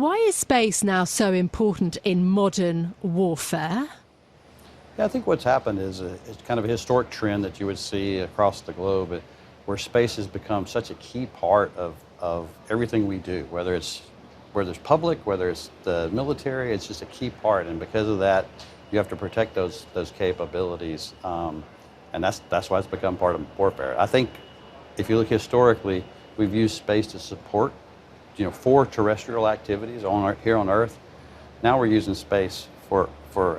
Why is space now so important in modern warfare? Yeah, I think what's happened is it's kind of a historic trend that you would see across the globe, where space has become such a key part of everything we do, whether it's public, whether it's the military. It's just a key part, and because of that, you have to protect those capabilities, and that's why it's become part of warfare. I think if you look historically, we've used space to support, for terrestrial activities here on Earth. Now we're using space for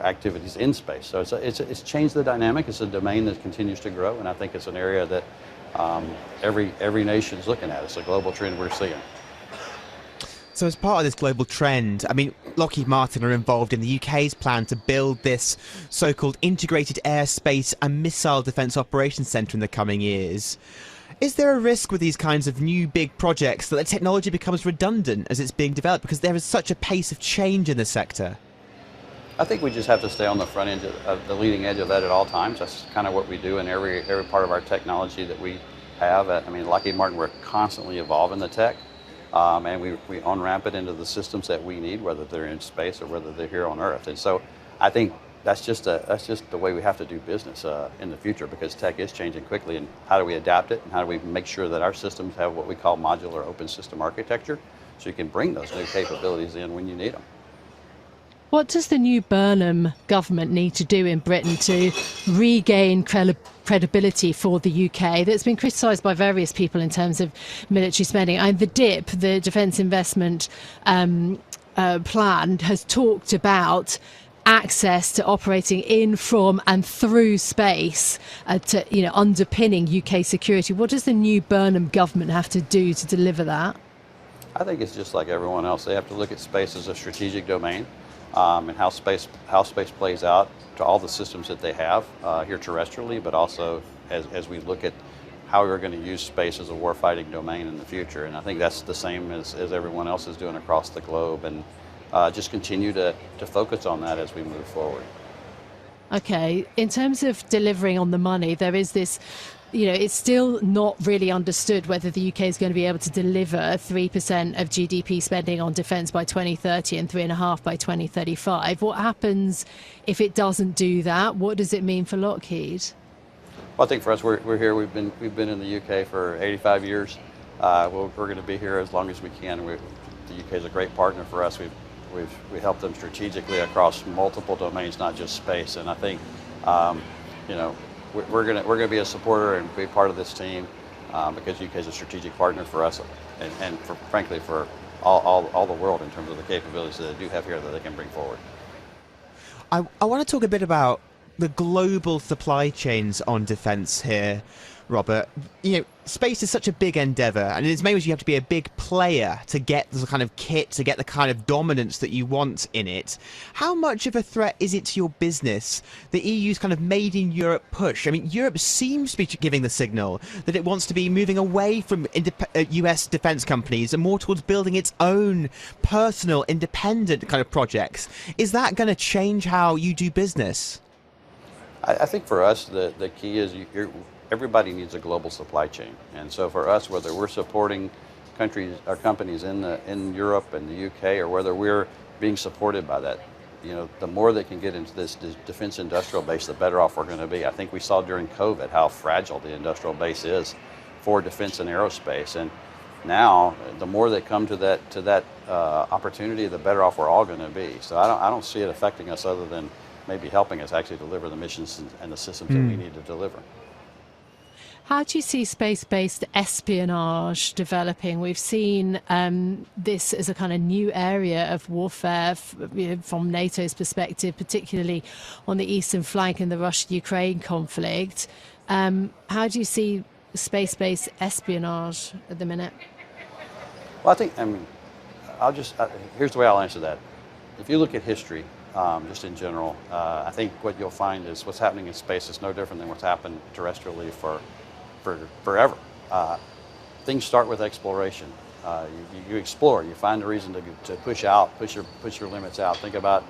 activities in space. So it's changed the dynamic. It's a domain that continues to grow, and I think it's an area that every nation is looking at. It's a global trend we're seeing. So as part of this global trend, Lockheed Martin are involved in the UK's plan to build this so-called Integrated Aerospace and Missile Defence Operations Centre in the coming years. Is there a risk with these kinds of new big projects that the technology becomes redundant as it's being developed because there is such a pace of change in the sector? I think we just have to stay on the front end of the leading edge of that at all times. That's kind of what we do in every part of our technology that we have. Lockheed Martin, we're constantly evolving the tech, and we on-ramp it into the systems that we need, whether they're in space or whether they're here on Earth. And so I think that's just the way we have to do business in the future, because tech is changing quickly, and how do we adapt it, and how do we make sure that our systems have what we call modular open system architecture, so you can bring those new capabilities in when you need them. What does the new Burnham government need to do in Britain to regain credibility for the UK that's been criticised by various people in terms of military spending? And the DIP, the Defence Investment Plan, has talked about access to operating in, from and through space to underpinning UK security. What does the new Burnham government have to do to deliver that? I think it's just like everyone else. They have to look at space as a strategic domain. And how space plays out to all the systems that they have here terrestrially, but also as we look at how we're going to use space as a warfighting domain in the future. And I think that's the same as everyone else is doing across the globe, and just continue to focus on that as we move forward. Okay, in terms of delivering on the money, there is this, it's still not really understood whether the UK is going to be able to deliver 3% of GDP spending on defence by 2030 and 3.5% by 2035. What happens if it doesn't do that? What does it mean for Lockheed? Well, I think for us, we're here. We've been in the UK for 85 years. We're going to be here as long as we can. The UK is a great partner for us. We help them strategically across multiple domains, not just space. And I think, we're going to be a supporter and be part of this team because UK is a strategic partner for us, and frankly for all the world in terms of the capabilities that they do have here that they can bring forward. I want to talk a bit about the global supply chains on defence here, Robert. Space is such a big endeavour, and in its many ways you have to be a big player to get the kind of kit, to get the kind of dominance that you want in it. How much of a threat is it to your business, the EU's kind of made in Europe push? Europe seems to be giving the signal that it wants to be moving away from US defence companies and more towards building its own personal, independent kind of projects. Is that going to change how you do business? I think for us, the key is everybody needs a global supply chain, and so for us, whether we're supporting countries or companies in Europe and the UK, or whether we're being supported by that, the more they can get into this defense industrial base, the better off we're going to be. I think we saw during COVID how fragile the industrial base is for defense and aerospace, and now the more they come to that opportunity, the better off we're all going to be. So I don't see it affecting us other than maybe helping us actually deliver the missions and the systems that we need to deliver. How do you see space-based espionage developing? We've seen this as a kind of new area of warfare from NATO's perspective, particularly on the eastern flank in the Russia-Ukraine conflict. How do you see space-based espionage at the minute? Well, here's the way I'll answer that. If you look at history, just in general, I think what you'll find is what's happening in space is no different than what's happened terrestrially for forever. Things start with exploration. You explore. You find a reason to push your limits out. Think about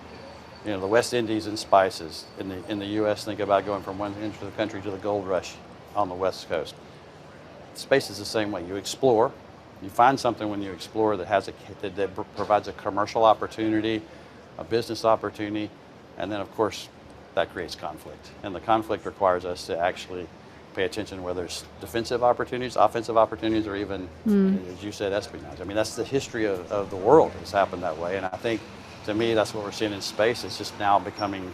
the West Indies and spices. In the U.S., think about going from one end of the country to the gold rush on the West Coast. Space is the same way. You explore, You find something when you explore that that provides a commercial opportunity, a business opportunity, and then of course that creates conflict. And the conflict requires us to actually pay attention whether it's defensive opportunities, offensive opportunities, or even, as you said, espionage. I mean, that's the history of the world. It's happened that way. And I think, to me, that's what we're seeing in space. It's just now becoming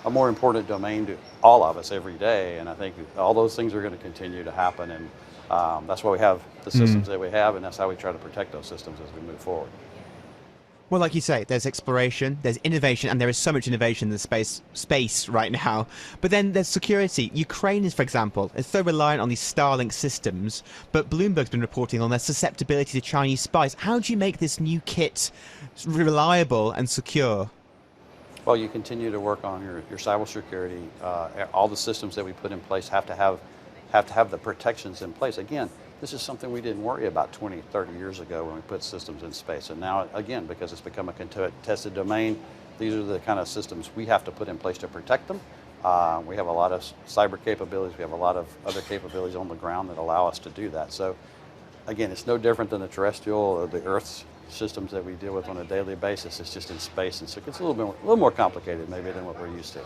a more important domain to all of us every day. And I think all those things are going to continue to happen. And that's why we have the systems that we have, and that's how we try to protect those systems as we move forward. Well, like you say, there's exploration, there's innovation, and there is so much innovation in the space right now. But then there's security. Ukraine, for example, is so reliant on these Starlink systems, but Bloomberg's been reporting on their susceptibility to Chinese spies. How do you make this new kit reliable and secure? Well, you continue to work on your cybersecurity. All the systems that we put in place have to have the protections in place. Again, this is something we didn't worry about 20, 30 years ago when we put systems in space. And now, again, because it's become a contested domain, these are the kind of systems we have to put in place to protect them. We have a lot of cyber capabilities. We have a lot of other capabilities on the ground that allow us to do that. So, again, it's no different than the terrestrial or the Earth's systems that we deal with on a daily basis. It's just in space, and so it's a little more complicated maybe than what we're used to.